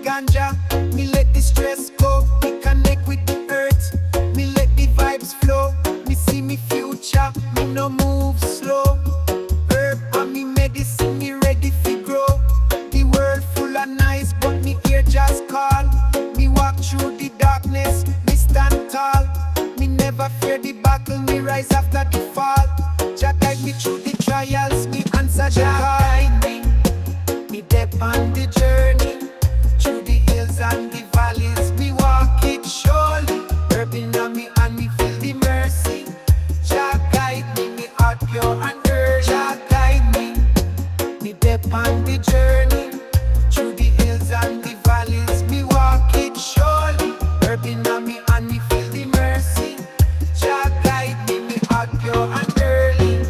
Ganja, me let the stress go. Me connect with the earth, me let the vibes flow. Me see me future, me no move slow. Herb and me medicine, me ready fi grow. The world full of nice, but me ear just call. Me walk through the darkness, me stand tall. Me never fear the battle, me rise after the fall. Jah guide me through the trials, me answer the call. Me dep on the journey, through the hills and the valleys, me walk it surely. Urban on me and me feel the mercy. Jah guide me, me heart pure and early. Jah guide me, me dep on the journey, through the hills and the valleys, me walk it surely. Urban on me and me feel the mercy. Jah guide me, me heart pure and early.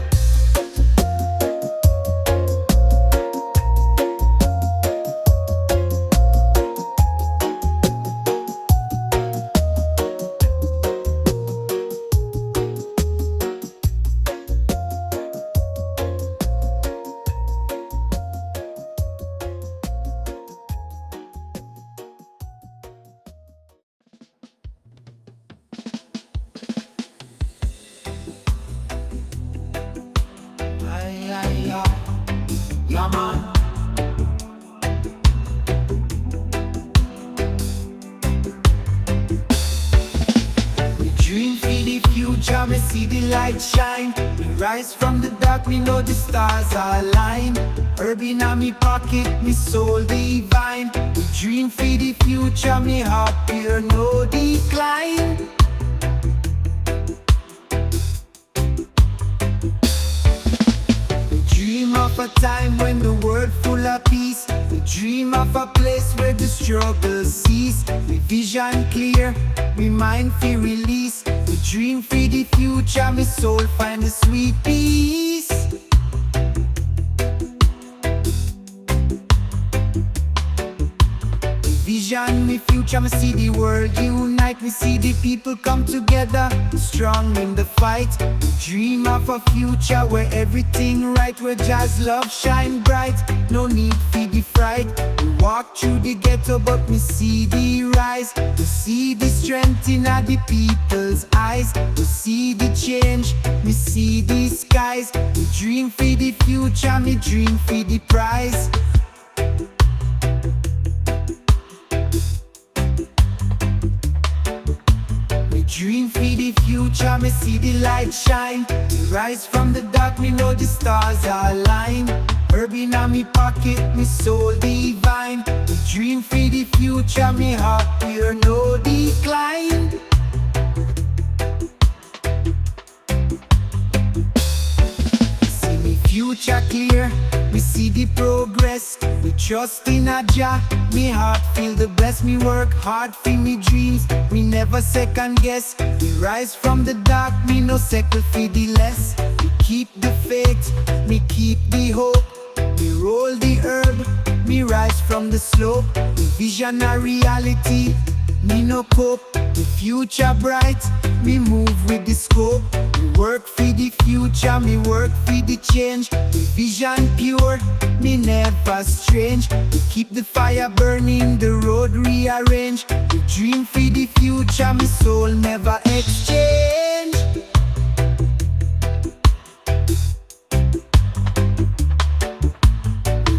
Yeah, man. We dream for the future, me see the light shine. We rise from the dark, me know the stars are aligned. Herb in me pocket, me soul divine. We dream for the future, me heart pure, no decline. Dream of a time when the world full of peace. We dream of a place where the struggle cease. We vision clear, we mind feel release. We dream for the future, my soul find a sweet peace. Vision me future, me see the world unite. Me see the people come together, strong in the fight. Dream of a future where everything right, where Jah's love shine bright. No need for the fright. We walk through the ghetto, but me see the rise. To see the strength in all the people's eyes. To see the change, me see the skies. Me dream for the future, me dream for the prize. for the future, me see the light shine. Me rise from the dark, me know the stars are aligned. Herb in me pocket, me soul divine. Me dream for the future, me heart fear no decline. See me future clear, me see the progress. Me trust in a Jah, me heart feel the best. Me work hard for me dreams, me never second guess. Me rise from the dark, me no settle for the less. Me keep the faith, me keep the hope. Me roll the herb, me rise from the slope. Me vision a reality, me no cope. The future bright, me move with the scope. Me work for the future, me work for the change. Me vision pure, me never strange. Me keep the fire burning, the road rearrange. Me dream for the future, me soul never exchange.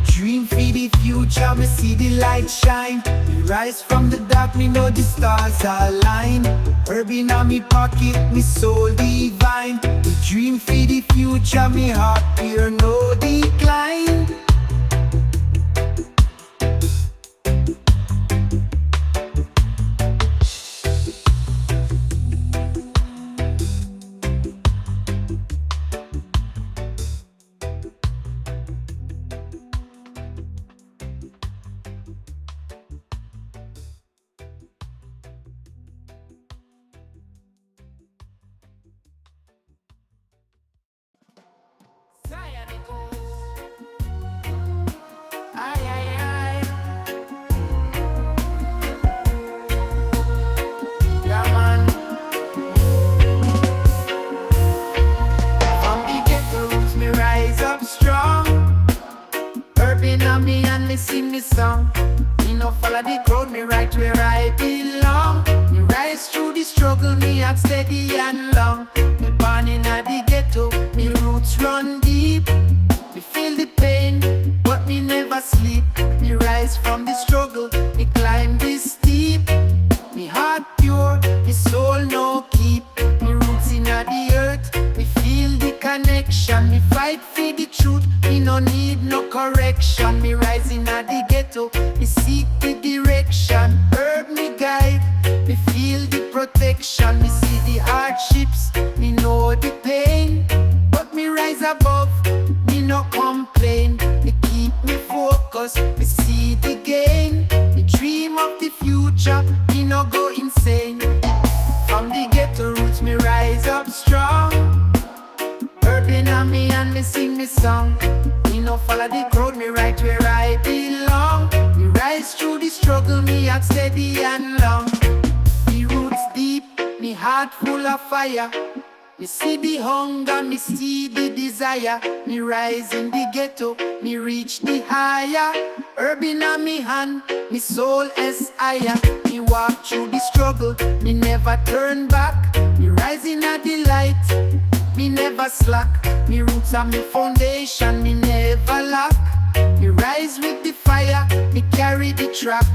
Dream for the future, me see the light shine. Me rise from the dark, me know the stars are aligned. Herb in me pocket, me soul divine. Me dream for the future, me heart fear no decline. Sing me song, me no follow the crowd, me right where I belong. Me rise through the struggle, me heart steady and long. Me born in the ghetto, me roots run deep. Me feel the pain, but me never sleep. Me rise from the struggle, me climb this steep. Me heart pure, me soul no keep. Me roots in the earth, me feel the connection. Me fight for the truth, me no need no correction. Me rise in the ghetto, me seek the direction. Herb me guide, me feel the protection. Me see the hardships, me know the pain. But me rise above, me no complain. Me keep me focused, me see the gain. Me dream of the future, me no go insane. From the ghetto roots, me rise up strong. Herb in me and me sing me song. Me no follow the crowd, me right where I belong. Me rise through the struggle, me heart steady and long. Me roots deep, me heart full of fire. Me see the hunger, me see the desire. Me rise in the ghetto, me reach the higher. Herb in me hand, me soul is higher. Me walk through the struggle, me never turn back. Me rise in the light, me never slack. Me roots are me foundation, me never lack. Me rise with the fire, me carry the track.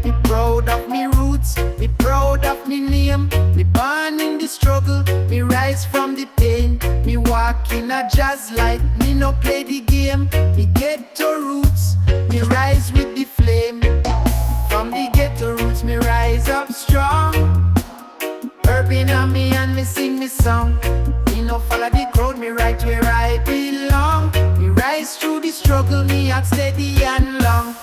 Me proud of me roots, me proud of me name. Me born in the struggle, me rise from the pain. Me walk in a jazz light, me no play the game. Me ghetto roots, me rise with the flame. From the ghetto roots, me rise up strong. Herb in me and me sing me song. Me no follow the crowd, me right where I belong. Me rise through the struggle, me heart steady and long.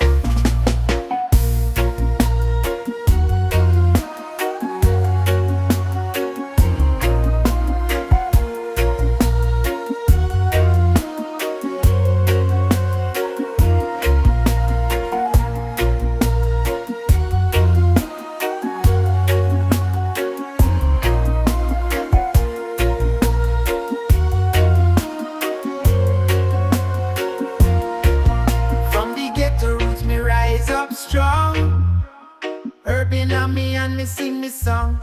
Strong, herb in me and me sing me song.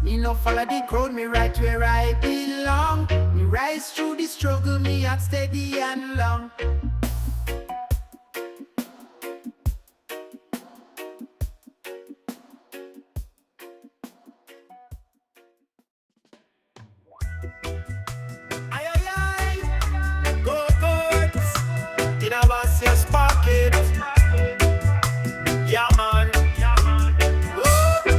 Me no follow the crowd, me right where I belong. Me rise through the struggle, me heart steady and long. Aye, aye, aye. Go goods in a Bassia's pocket. Yeah, man. Woo.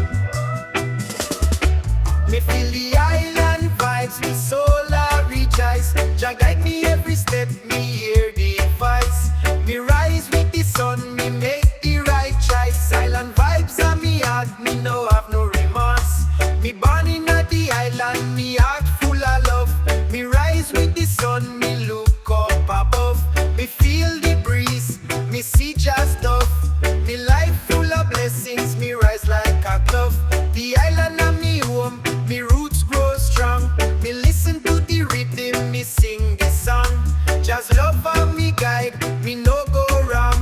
Me feel the island vibes, me soul a rejoice. Jah guide me every step, me hear the advice. Me rise with the sun, me make the right choice. Island vibes and me heart, me no have no remorse. Me born in the island, me heart full of love. Me rise with the sun, me look up above. Me feel the breeze, me see just stuff. Me life full of blessings, me rise like a glove. The island and me home, me roots grow strong. Me listen to the rhythm, me sing the song. Just love and me guide, me no go wrong.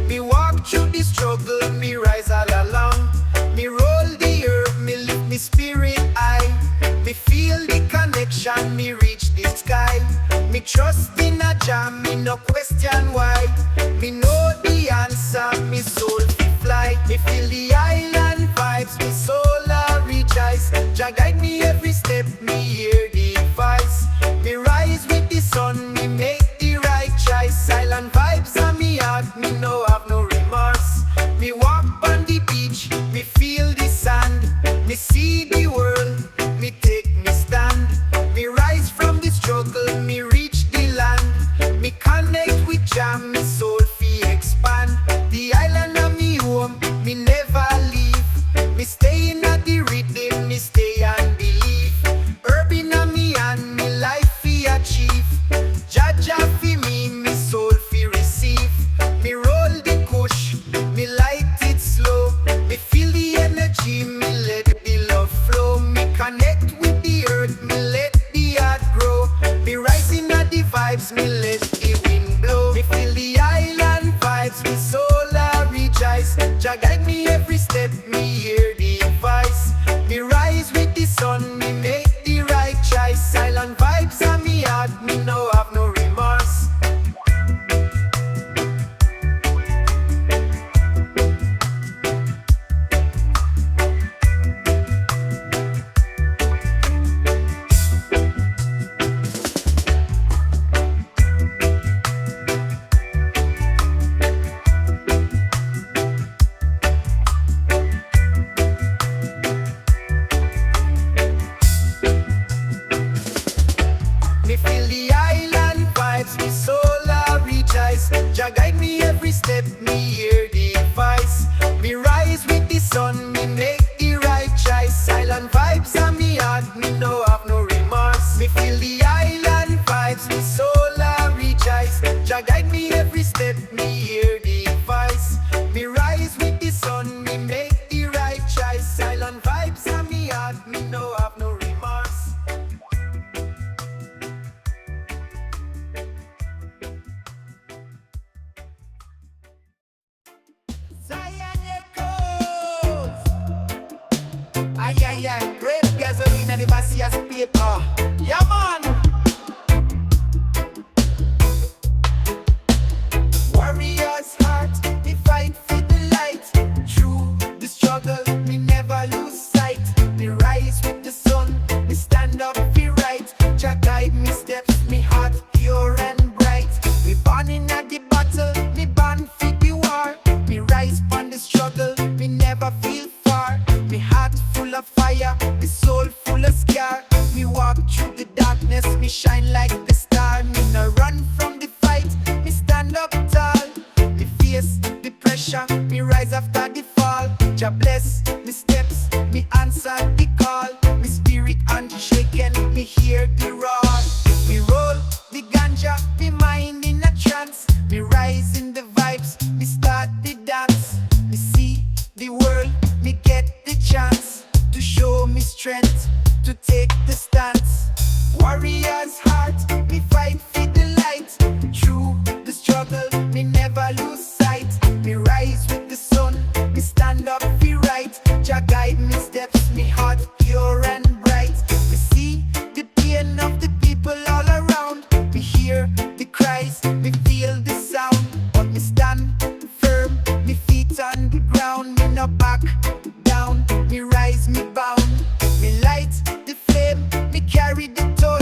Me walk through the struggle, me rise all along. Me roll the earth, me lift me spirit high. Me feel the connection, me reach the sky. Me trust in a Jah, me no question why. Me know the answer, me soul fi fly. Me feel the island vibes, me soul a rejoice. Jah guide me every step, me hear the advice. Me rise with the sun, me make the right choice. Island vibes and me heart, me no have no remorse. Me walk on the beach, me feel the sand. Me see the world, me take me stand. Me rise from the struggle, me reach the land. Me connect with Jah, me soul fi expand. The island of me home, me never leave. Me stay in a the rhythm, me stay and believe. Herb in a me and me life fi achieve. Jah Jah fi me, me soul fi receive. Me roll the kush, me light it slow. Me feel the energy, me let the love flow. Me connect with the earth, me let the heart grow. Me rising at the vibes, me let the wind blow. Me feel the island vibes, me soul a rejoice. Jah guide me every step, me hear the advice. Me rise with the sun, me make the right choice. Island vibes and me heart, me no have no remorse. Me feel the island vibes, me soul a rejoice. Jah guide me every step, me hear the advice. Me rise with the sun, me make the right choice. Island vibes and me heart, me no have no remorse. Me feel the island vibes, me soul a rejoice. Jah guide me every step, me hear the advice. Me rise with the sun, me make the right choice. Island vibes and me heart, me no have no remorse. Zion echoes. Ay, ay, ay. Great gasoline and the Bassia's paper. Yeah, man. Warrior's heart, me fight for the light. Through the struggle, me never lose sight. Me rise with the sun, me stand up, be right. Jah guide me steps, me heart pure and bright. Me born in a the battle, me born for the war. Me rise from the struggle, me never feel far. Me heart full of fire, me soul full of scar. Me walk through the darkness, me shine like the star. Me no run from the fight, me stand up tall. Me face the pressure, me rise after the fall. Jah bless me steps, me answer the call. Me spirit unshaken, me hear the roar. Me roll the ganja, me mind in a trance. Me rise in the vibes, me start the dance. Me see the world, me get the chance to show me strength, to take the stance. Warrior's heart, me fight for the light. Through the struggle, me never lose sight. Me rise with the sun, me stand up, be right. Jah guide me steps, me heart pure and bright. Me see the pain of the people all around. Me hear the cries, me feel the sound. But me stand firm, me feet on the ground. Me no back down, me rise, me bound. Me light the flame, me carry the torch.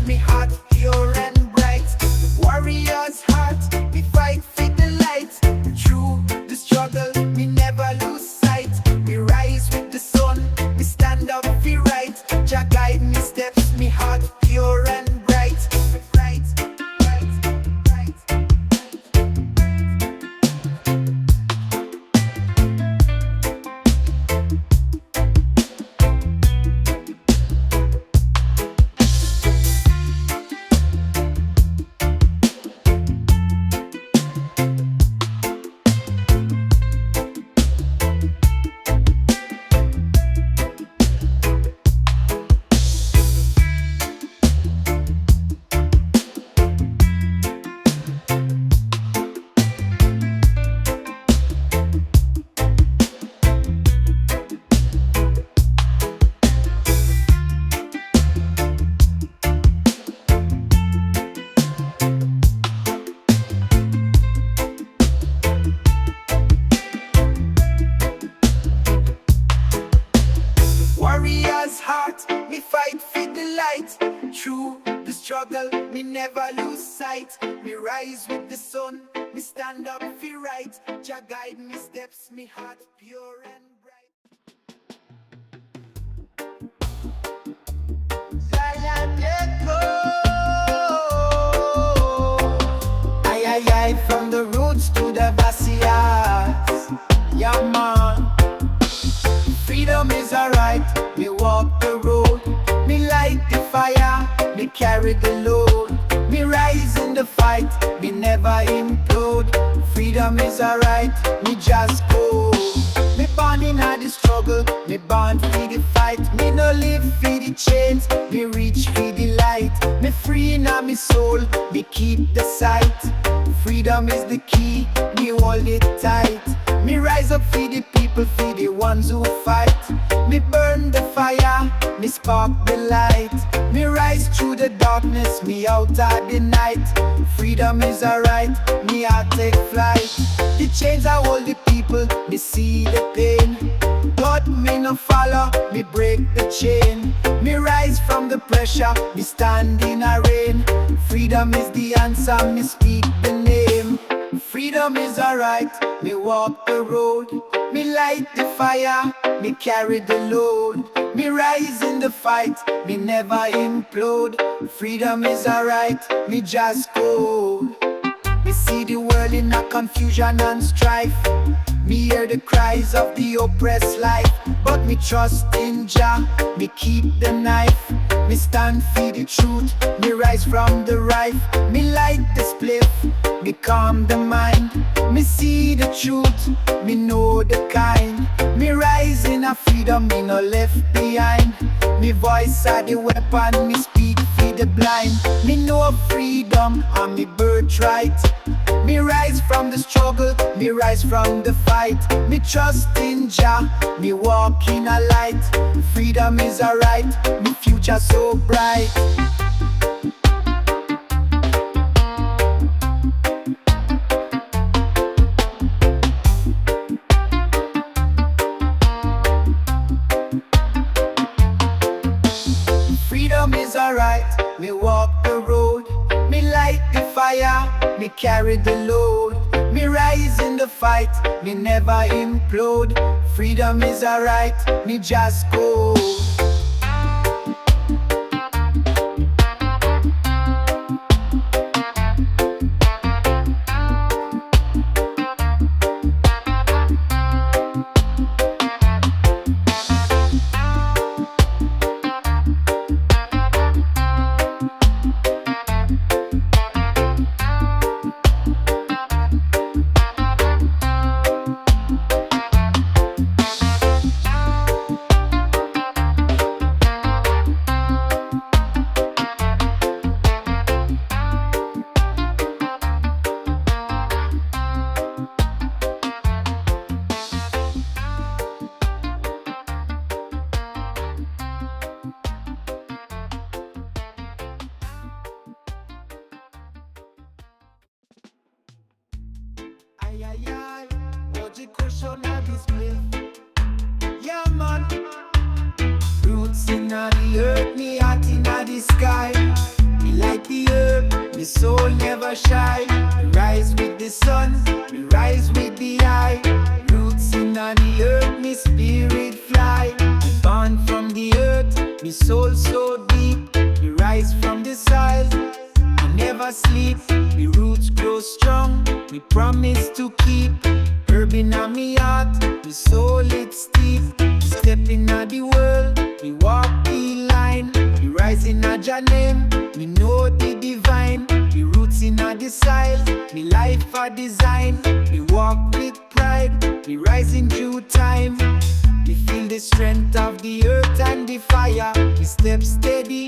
me heart pure and bright. Warrior's heart, me fight for the light. Through the struggle, me never lose sight. Me rise with the sun, me stand up for right. Jah guide me steps, me heart pure and bright. Bright, bright, bright. Warrior's heart, me fight for the light. Through the struggle, me never lose sight. Me rise with the sun, me stand up for right. Jah guide me steps, me heart pure and bright. Zion echo. Aye, aye, aye, from the roots to the Bassias. Yeah, man. Freedom is alright, me walk the road. Me light the fire, me carry the load. Me rise in the fight, me never implode. Freedom is alright, me just go. Me born in the struggle, me born for the fight. Me no live for the chains, me reach for the light. Me free in my soul, me keep the sight. Freedom is the key, me hold it tight. Me rise up for the people, for the ones who fight. Me burn the fire, me spark the light. Me rise through the darkness, me out of the night. Freedom is alright, me I take flight. The chains I hold the people, me see the pain. But me no follow, me break the chain. Me rise from the pressure, me stand in a rain. Freedom is the answer, me speak the name. Freedom is alright, me walk the road. Me light the fire, me carry the load. Me rise in the fight, me never implode. Freedom is alright, me just go. Me see the world in a confusion and strife. Me hear the cries of the oppressed life. But me trust in Jah, me keep the knife. Me stand for the truth, me rise from the rife. Me light the spliff, me calm the mind. Me see the truth, me know the kind. Me rise in a freedom, me no left behind. Me voice are the weapon, me speak for the blind. Me know freedom and me birthright. Me rise from the struggle, me rise from the fight. Me trust in Jah, me walk in a light. Freedom is alright, me future so bright. Freedom is alright, me walk the road. Me light the fire, me carry the load. Me rise in the fight, me never implode. Freedom is alright, me just go. Ay, ay, ay, Oji cushion a display. Yeah, man. Roots in the earth, me heart in the sky. me soul never shy. We rise with the sun, we rise with the eye. Roots in the earth, me spirit fly. We born from the earth, me soul so deep. We rise from the soil, we never sleep. We roots grow strong, we promise to keep. Herb in me heart, me soul it steep. Step in the world, we walk the line. We rise in Jah name, we know the divine. We roots in the soil, me life a design. We walk with pride, we rise in due time. We feel the strength of the earth and the fire. We step steady,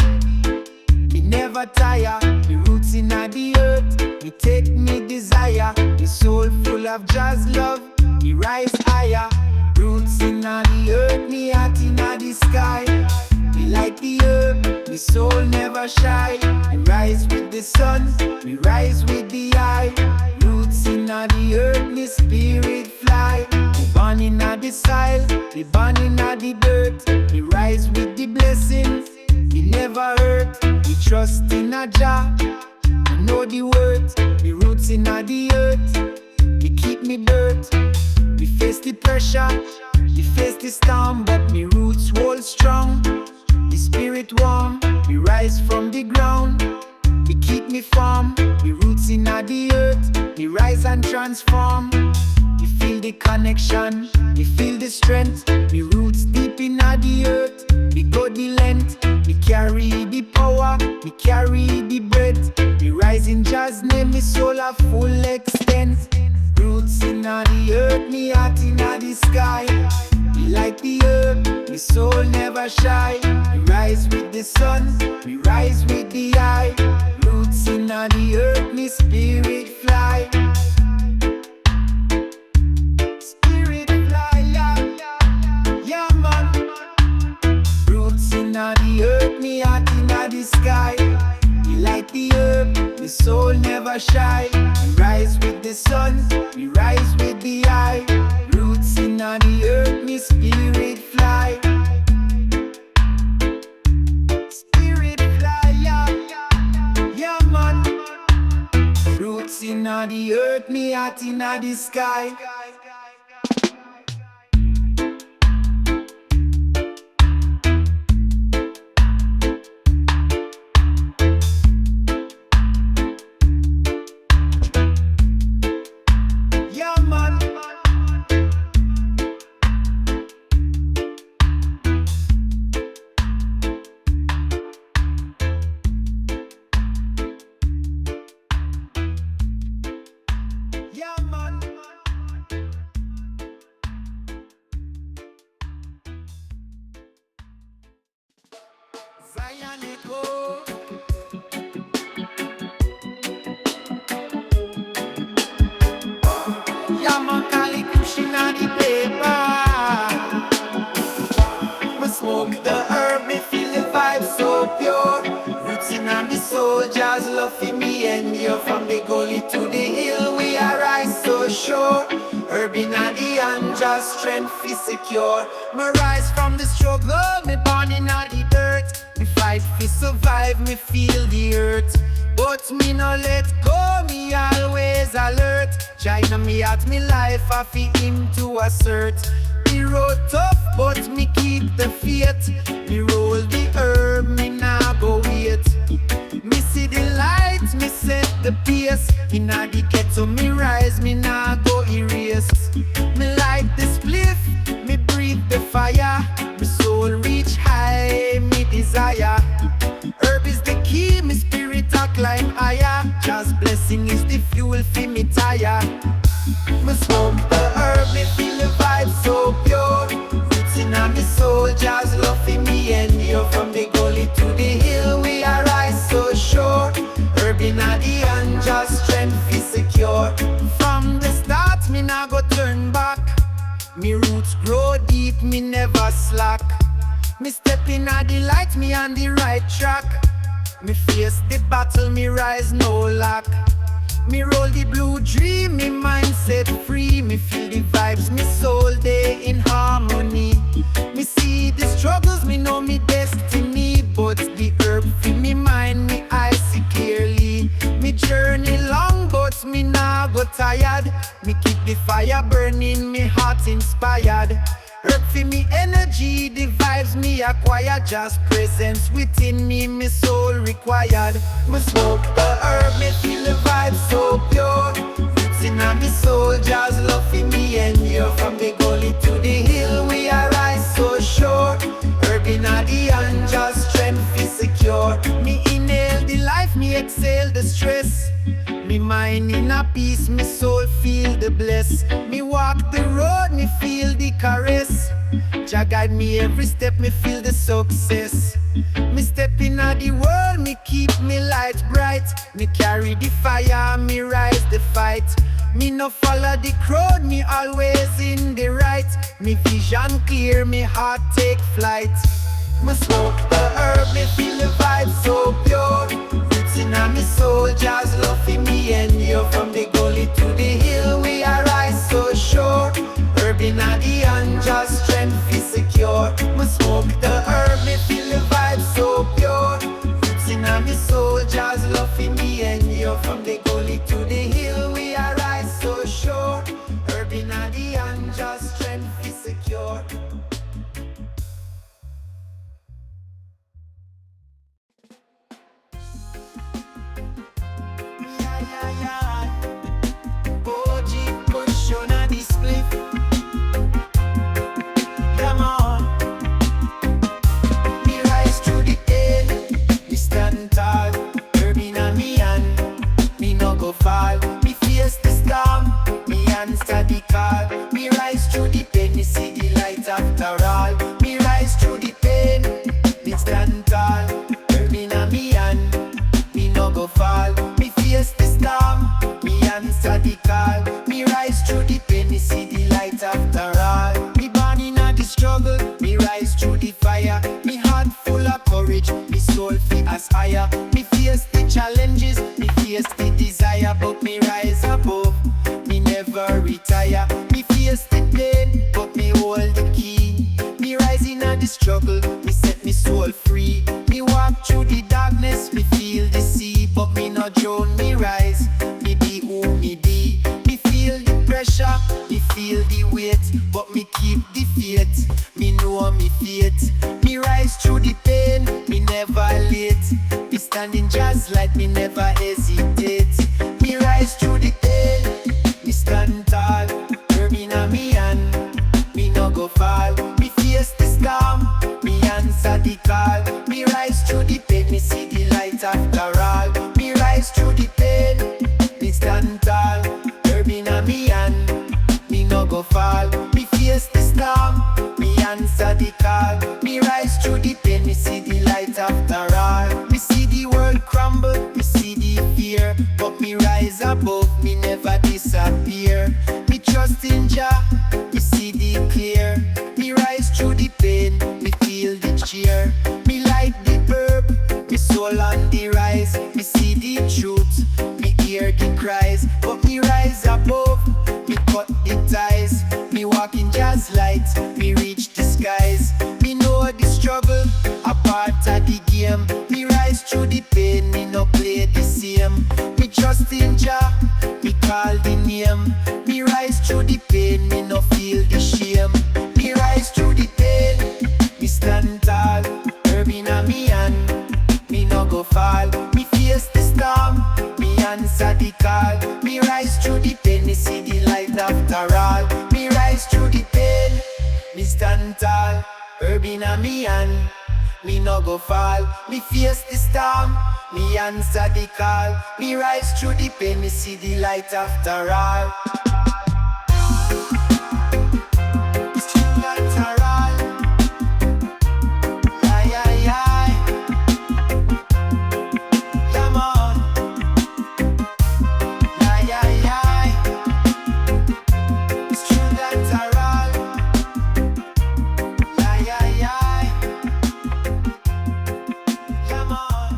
we never tire. We roots in the earth, we take me desire. We soul full of Jah's love, we rise higher. Roots in the earth, me heart in the sky. We like the earth, we soul never shy. We rise with the sun, we rise with the eye. Roots in the earth, me spirit fly. We born in the soil, we born in the dirt. We rise with the blessings, we never hurt. We trust in Jah, we know the words. We roots in the earth, we keep me birth. We face the pressure, we face the storm, but me roots hold strong. The spirit warm, we rise from the ground. We keep me firm, we roots in the earth. We rise and transform. We feel the connection, we feel the strength. We roots deep in the earth. We go the length, we carry the power, we carry the breath. We rise in Jah's name, me soul a full extent. Roots in the earth, me heart in the sky. We like the earth, we soul never shy. We rise with the sun, we rise with the eye. Roots in the earth, me spirit fly. Spirit fly, yeah man. Roots in the earth, me heart in the sky. We like the earth, we soul never shy. We rise with the sun, we rise with the eye. Roots in the earth, me spirit fly. Spirit fly, yeah man. Roots in the earth, me heart in the sky. Smoke the herb, me feel the vibe so pure. Roots in the soul, Jah's love for me and you. From the gully to the hill, we arise so sure. Herb in the hand, Jah's strength is secure. Me rise from the struggle, me born in the dirt. Me fight for survive, me feel the earth. But me no let go, me always alert. China me at me life, I feel him to assert. Me road tough, but me keep the faith. Me roll the herb, me nah go wait. Me see the light, me set the pace. In the ghetto, me rise, me nah go erase. Me light the spliff, me breathe the fire. Me soul reach high, me desire. Herb is the key, me spirit a climb higher. Jah's blessing is the fuel for me tire. Me smoke the herb, me feel the vibe so pure. Roots in me soul, Jah's love for me and you. From the gully to the hill, we arise so sure. Herb in the hand, Jah's strength is secure. From the start, me nah go turn back. Me roots grow deep, me never slack. Me step in the light, me on the right track. Me face the battle, me rise no lack. Me roll the blue dream, me mind set free. Me feel the vibes, me soul day in harmony. Me see the struggles, me know me destiny. But the herb feel me mind, me eyes see clearly. Me tired. Me keep the fire burning, me heart inspired. Herb for me energy, the vibes me acquire. Just presence within me, me soul required. Me smoke the herb, me feel the vibe so pure. Roots in me soul, just love for me and you. From the gully to the hill, we arise so sure. Herb in the hand, just strength is secure. Me inhale the life, me exhale the stress. Me mind in a peace, me soul feel the bless. Me walk the road, me feel the caress. Jah guide me every step, me feel the success. Me step in the world, me keep me light bright. Me carry the fire, me rise the fight. Me no follow the crowd, me always in the right. Me vision clear, me heart take flight. Me smoke the herb, me feel the vibe so pure. Roots in me soul, just love for me and you. From the gully to the hill, we arise so sure. Herb in the hand, just strength is secure. Me smoke the herb, me feel the vibe so pure. Roots in me soul, just love for me and you. From the gully to the hill, we arise so sure. Herb in the hand, just strength is secure. Me face the storm, me answer the call. Me rise through the pain, me see the light after all. Me rise through the pain, me stand tall. Herb inna me hand, me no go fall. Me face the storm, me answer the call. Me rise through the pain, me see the light after all. Me born inna the struggle, me rise through the fire. Me heart full of courage, me soul fi as higher. Me face the challenges, me face the desire, but me rise above, me never retire. Me face the pain, but me hold the key. Me rise in the struggle, me set me soul free. Me walk through the darkness, me feel the sea, but me not drown, me rise, me be who me be. Me feel the pressure, me feel the weight, but me keep the faith, me know me fate. Me rise through the pain, me never late. Me standing just like me never hesitate. Me rise through the pain, me stand tall. Herb inna me hand, me no go fall. Me face the storm, me answer the call. Me rise through the pain, me see the light after all. Me rise through the pain, me stand tall. Herb inna me hand, me no go fall. Me face the storm, me answer the call. Me rise through the pain, me see the light after all. Me see the world crumble, me see the fear, but me rise above, me never disappear. Me trust in Jah, me see the clear. Me rise through the pain, me feel the cheer. Me light the herb, me soul on the rise. Me see the truth, me hear the cries, but me rise above, me cut the ties. Me walk in Jah's light, me reach the skies. Me know the struggle, a part of the game. Me rise through the pain, me no play the same. Me trust in Jah, me call the name. Me rise through the pain, me no feel the shame. Me rise through the pain, me stand tall. Herb inna me hand, me no go fall. Me face the storm, me answer the call. Me rise through the pain, me see the light after all. Me rise through the pain, me stand tall. Herb inna me hand, me no go fall. Me face the storm, me answer the call. Me rise through the pain, me see the light after all. After all. Yeah, yeah, yeah. Come on. Yeah, yeah, yeah. It's true after all. Yeah, yeah, yeah. Come on.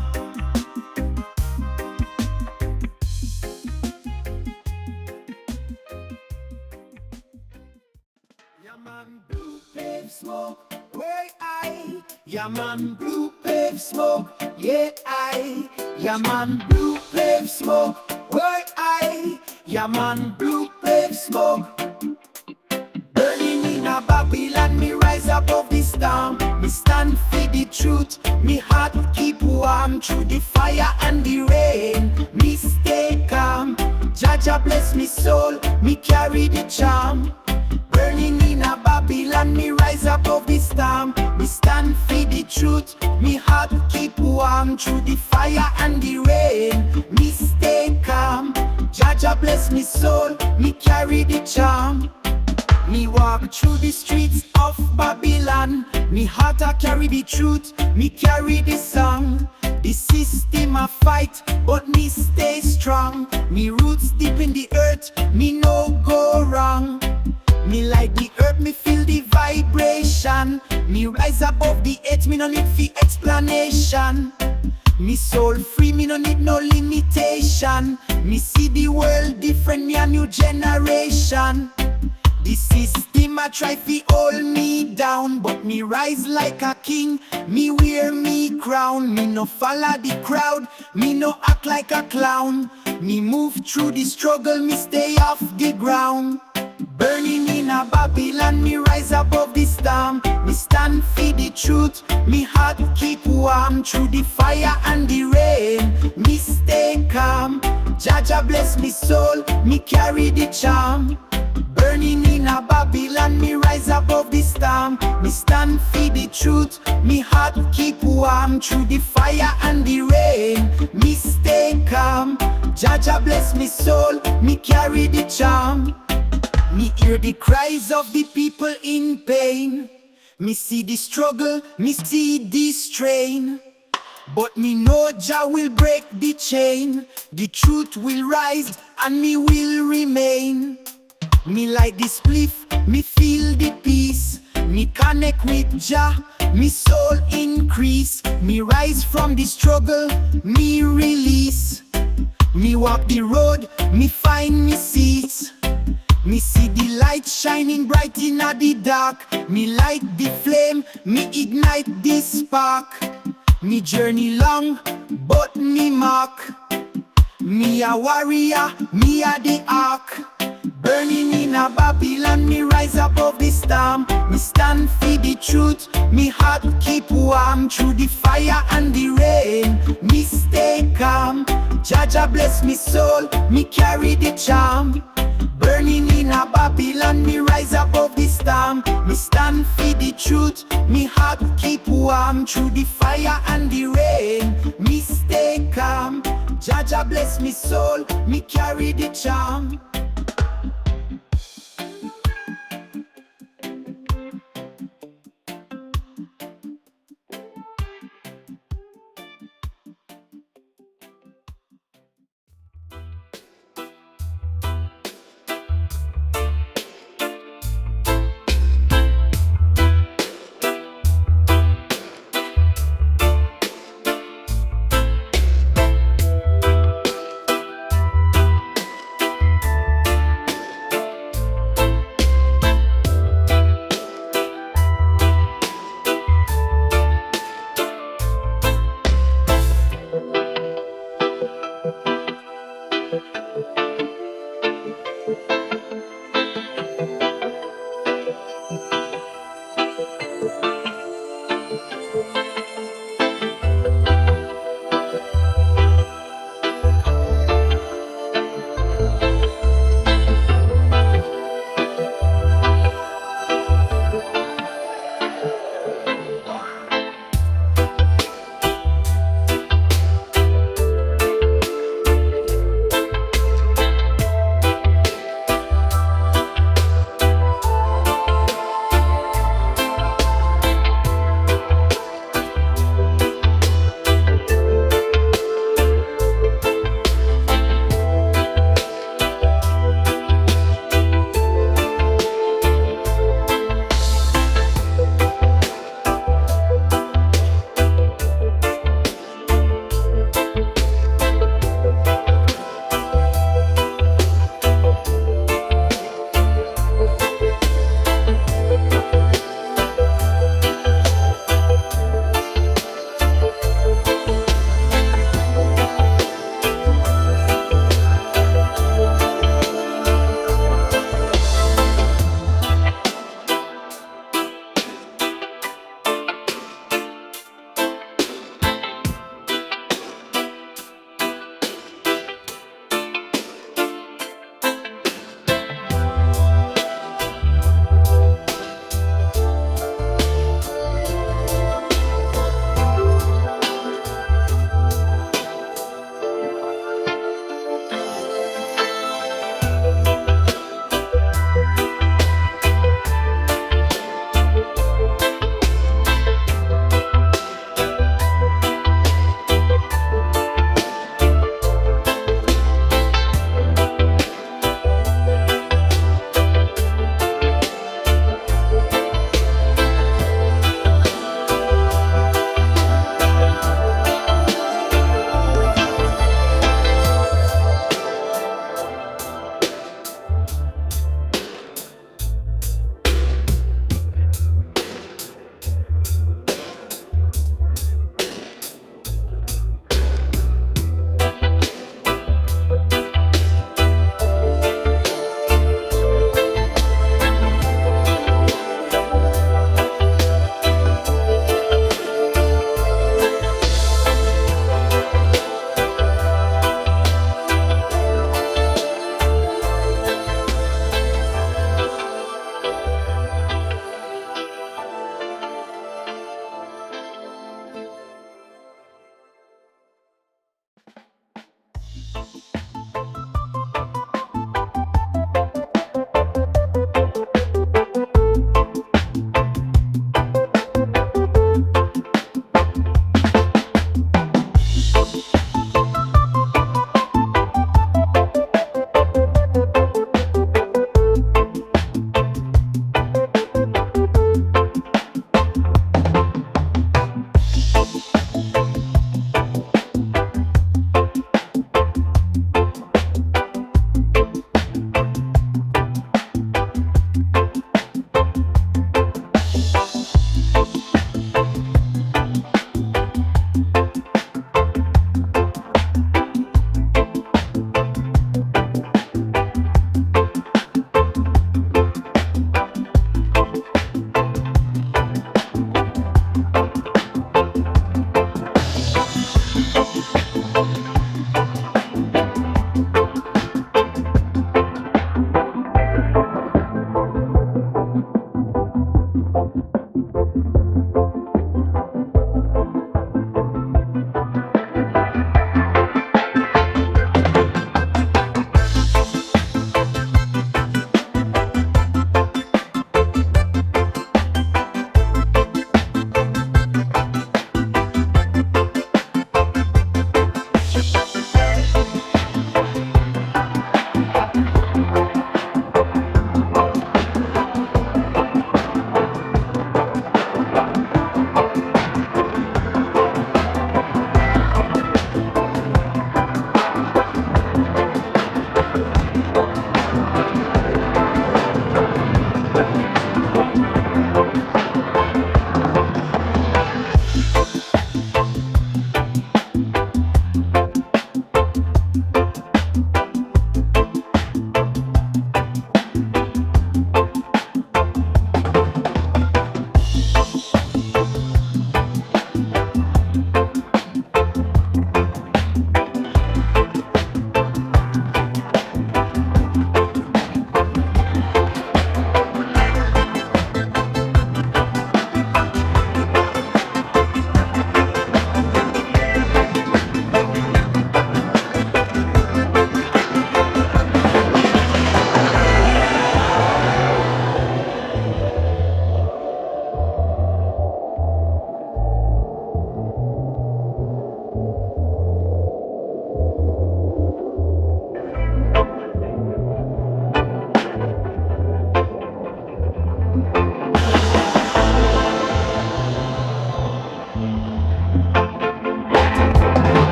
Yeah, man, blue pave smoke, where I? Yeah, man, blue pave smoke, yeah, I. Yeah, man, blue pave smoke, where I? Yeah man, blue wave smoke burning in a Babylon. Me rise above the storm. Me stand for the truth. Me heart keep warm through the fire and the rain. Me stay calm. Jaja bless me soul. Me carry the charm. Burning in a Babylon. Me rise above the storm. Me stand for the truth. Me heart keep warm through the fire and the rain. Me stay calm. Jaja bless me soul. Me carry the charm. Me walk through the streets of Babylon. Me heart I carry the truth. Me carry the song. The system I fight, but me stay strong. Me roots deep in the earth. Me no go wrong. Me like the earth, me feel the vibration. Me rise above the earth, me no need for explanation. Me soul free, me no need no limitation. Me see the world different, me a new generation. The system a try fi hold me down, but me rise like a king. Me wear me crown. Me no follow the crowd. Me no act like a clown. Me move through the struggle. Me stay off the ground. Burning in a Babylon. Me rise above the storm. Me stand for the truth. Me heart keep warm through the fire and the rain. Me stay calm. Jaja bless me soul. Me carry the charm. Burning in a Babylon, me rise above the storm. Me stand for the truth. Me heart keep warm through the fire and the rain. Me stay calm. Jaja bless me soul. Me carry the charm. Me hear the cries of the people in pain. Me see the struggle. Me see the strain. But me know Jah will break the chain. The truth will rise and me will remain. Me like the spliff, me feel the peace. Me connect with Jah, me soul increase. Me rise from the struggle, me release. Me walk the road, me find me seats. Me see the light shining bright in the dark. Me light the flame, me ignite the spark. Me journey long, but me mark. Me a warrior, me a the ark. Burning in a Babylon, me rise above the storm. Me stand for the truth. Me heart keep warm through the fire and the rain. Me stay calm. Jaja bless me soul. Me carry the charm. Burning in a Babylon, me rise above the storm. Me stand for the truth. Me heart keep warm through the fire and the rain. Me stay calm. Jaja bless me soul. Me carry the charm.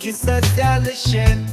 Chissà le scelta.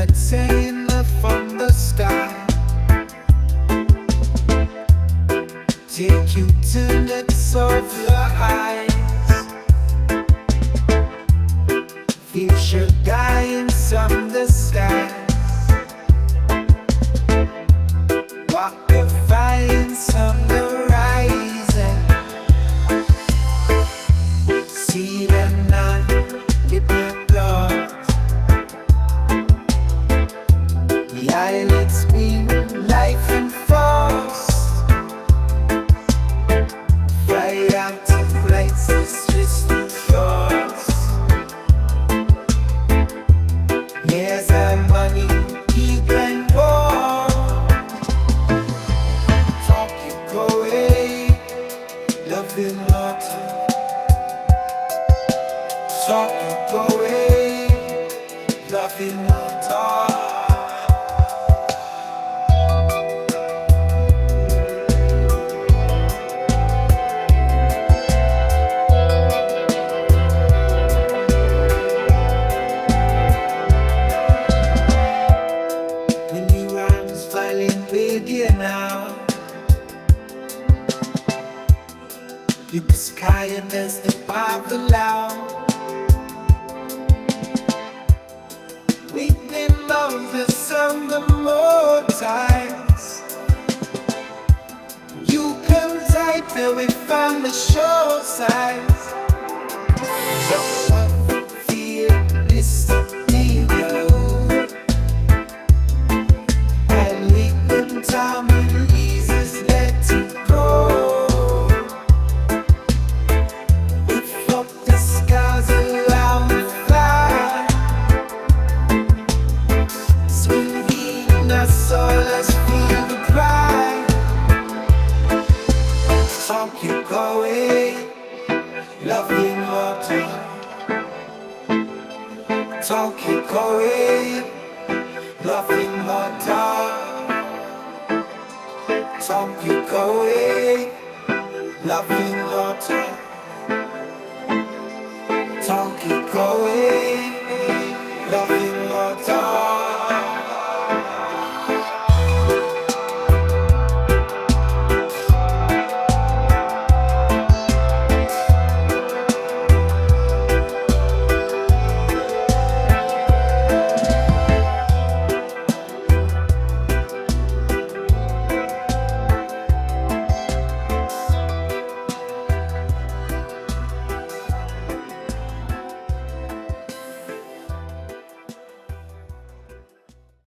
entertainer from the sky. Take you to the top of your eyes. Future guidance from the skies. Walk the defiance on the horizon. See them not with my blood. The eyelids beam life and force. Fly out to places just yours. Here's our money, keep and war. Talk you go away, loving water. Talk you go away, loving water. With you now, you the sky and there's the above the loud. We've been lovers on the more times. You come tight till we found the shore sides. Don't feel this neighborhood. Time and eases, let it go. Lift up the skies around the fly. Sweet Venus, all let's feel the pride. Talk you go away, loving water. Talk you go away, loving water. Talk you go away, loving water. Talk you